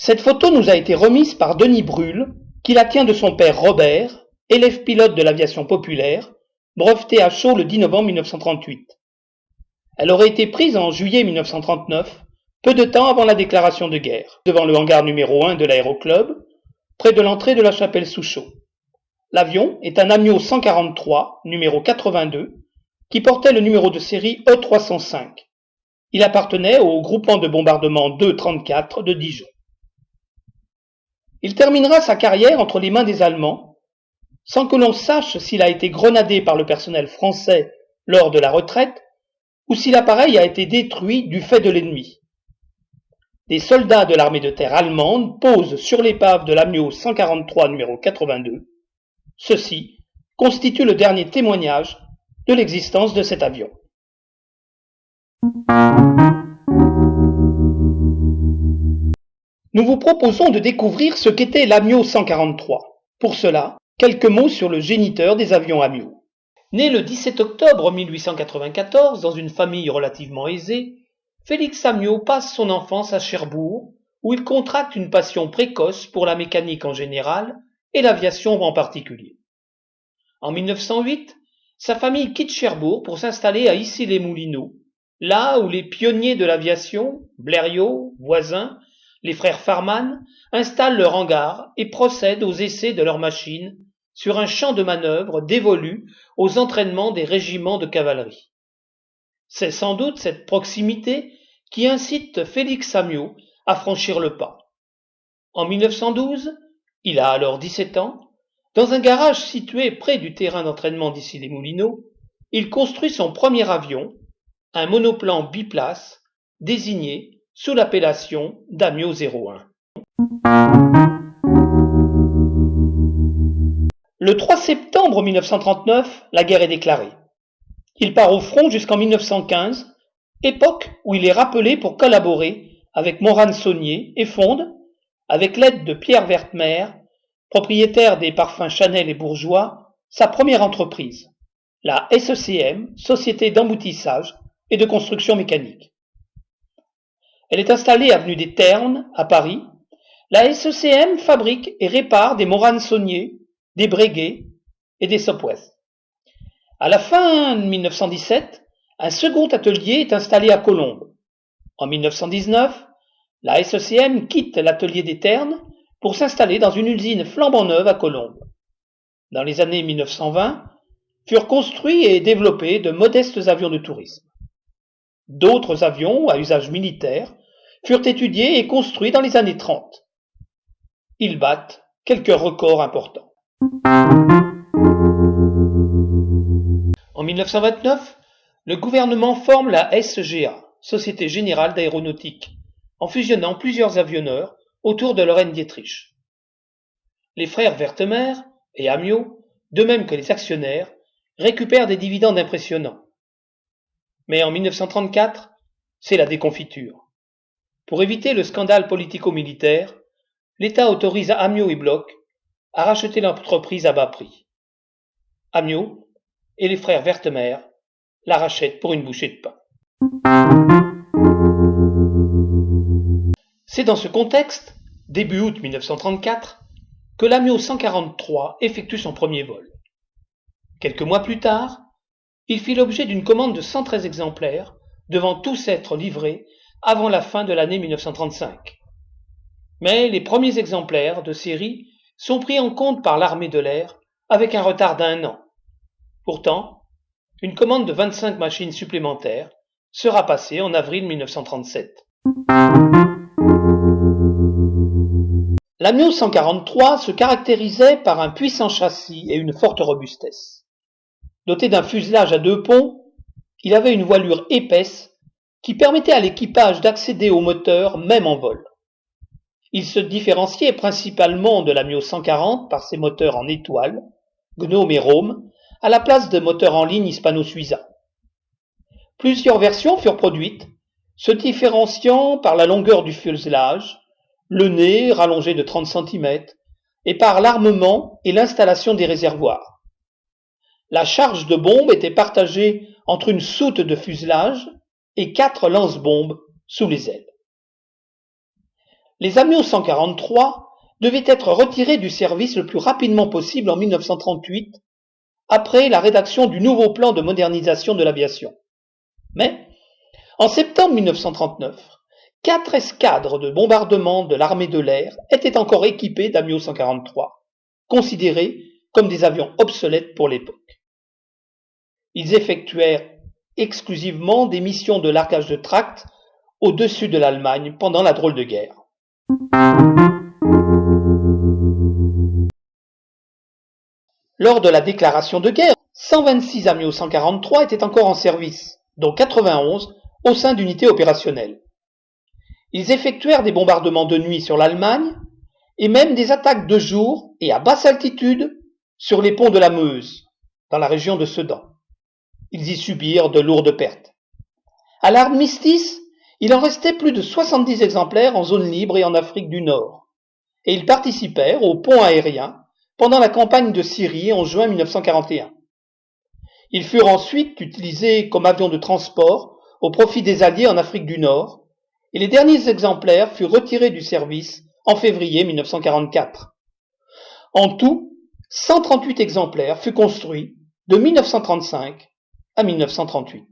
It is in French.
Cette photo nous a été remise par Denis Brühl, qui la tient de son père Robert, élève pilote de l'aviation populaire, breveté à Chaux le 10 novembre 1938. Elle aurait été prise en juillet 1939, peu de temps avant la déclaration de guerre, devant le hangar numéro 1 de l'aéroclub, près de l'entrée de la chapelle sous Chaux. L'avion est un Amiot 143, numéro 82, qui portait le numéro de série E305. Il appartenait au groupement de bombardement 2-34 de Dijon. Il terminera sa carrière entre les mains des Allemands, sans que l'on sache s'il a été grenadé par le personnel français lors de la retraite ou si l'appareil a été détruit du fait de l'ennemi. Des soldats de l'armée de terre allemande posent sur l'épave de l'Amiot 143 numéro 82. Ceci constitue le dernier témoignage de l'existence de cet avion. Nous vous proposons de découvrir ce qu'était l'Amiot 143. Pour cela, quelques mots sur le géniteur des avions Amiot. Né le 17 octobre 1894 dans une famille relativement aisée, Félix Amiot passe son enfance à Cherbourg, où il contracte une passion précoce pour la mécanique en général et l'aviation en particulier. En 1908, sa famille quitte Cherbourg pour s'installer à Issy-les-Moulineaux, là où les pionniers de l'aviation, Blériot, Voisin, les frères Farman, installent leur hangar et procèdent aux essais de leurs machines sur un champ de manœuvre dévolu aux entraînements des régiments de cavalerie. C'est sans doute cette proximité qui incite Félix Amiot à franchir le pas. En 1912, il a alors 17 ans, dans un garage situé près du terrain d'entraînement d'Issy-les-Moulineaux, il construit son premier avion, un monoplan biplace, désigné sous l'appellation d'Amiot 01. Le 3 septembre 1939, la guerre est déclarée. Il part au front jusqu'en 1915, époque où il est rappelé pour collaborer avec Morane-Saulnier et fonde, avec l'aide de Pierre Werthmer, propriétaire des parfums Chanel et Bourgeois, sa première entreprise, la SECM, Société d'emboutissage et de construction mécanique. Elle est installée avenue des Ternes, à Paris. La SECM fabrique et répare des Morane-Saulnier, des Breguet et des Sopwith. À la fin de 1917, un second atelier est installé à Colombes. En 1919, la SECM quitte l'atelier des Ternes pour s'installer dans une usine flambant neuve à Colombes. Dans les années 1920, furent construits et développés de modestes avions de tourisme. D'autres avions à usage militaire furent étudiés et construits dans les années 30. Ils battent quelques records importants. En 1929, le gouvernement forme la SGA, Société Générale d'Aéronautique, en fusionnant plusieurs avionneurs autour de Lorraine Dietrich. Les frères Werthmer et Amiot, de même que les actionnaires, récupèrent des dividendes impressionnants. Mais en 1934, c'est la déconfiture. Pour éviter le scandale politico-militaire, l'État autorise Amiot et Bloch à racheter l'entreprise à bas prix. Amiot et les frères Werthmer la rachètent pour une bouchée de pain. C'est dans ce contexte, début août 1934, que l'Amiot 143 effectue son premier vol. Quelques mois plus tard, il fit l'objet d'une commande de 113 exemplaires, devant tous être livrés avant la fin de l'année 1935. Mais les premiers exemplaires de série sont pris en compte par l'armée de l'air avec un retard d'1 an. Pourtant, une commande de 25 machines supplémentaires sera passée en avril 1937. L'Amiot 143 se caractérisait par un puissant châssis et une forte robustesse. Doté d'un fuselage à 2 ponts, il avait une voilure épaisse qui permettait à l'équipage d'accéder au moteur même en vol. Il se différenciait principalement de l'Amiot 140 par ses moteurs en étoile, Gnome et Rome, à la place de moteurs en ligne hispano-suiza. Plusieurs versions furent produites, se différenciant par la longueur du fuselage, le nez rallongé de 30 cm, et par l'armement et l'installation des réservoirs. La charge de bombes était partagée entre une soute de fuselage et 4 lance-bombes sous les ailes. Les Amiot 143 devaient être retirés du service le plus rapidement possible en 1938, après la rédaction du nouveau plan de modernisation de l'aviation. Mais, en septembre 1939, 4 escadres de bombardement de l'armée de l'air étaient encore équipés d'Amiot 143, considérés comme des avions obsolètes pour l'époque. Ils effectuèrent exclusivement des missions de largage de tracts au-dessus de l'Allemagne pendant la drôle de guerre. Lors de la déclaration de guerre, 126 Amiot 143 étaient encore en service, dont 91 au sein d'unités opérationnelles. Ils effectuèrent des bombardements de nuit sur l'Allemagne et même des attaques de jour et à basse altitude sur les ponts de la Meuse, dans la région de Sedan. Ils y subirent de lourdes pertes. À l'armistice, il en restait plus de 70 exemplaires en zone libre et en Afrique du Nord, et ils participèrent au pont aérien pendant la campagne de Syrie en juin 1941. Ils furent ensuite utilisés comme avions de transport au profit des Alliés en Afrique du Nord, et les derniers exemplaires furent retirés du service en février 1944. En tout, 138 exemplaires furent construits de 1935 à 1938.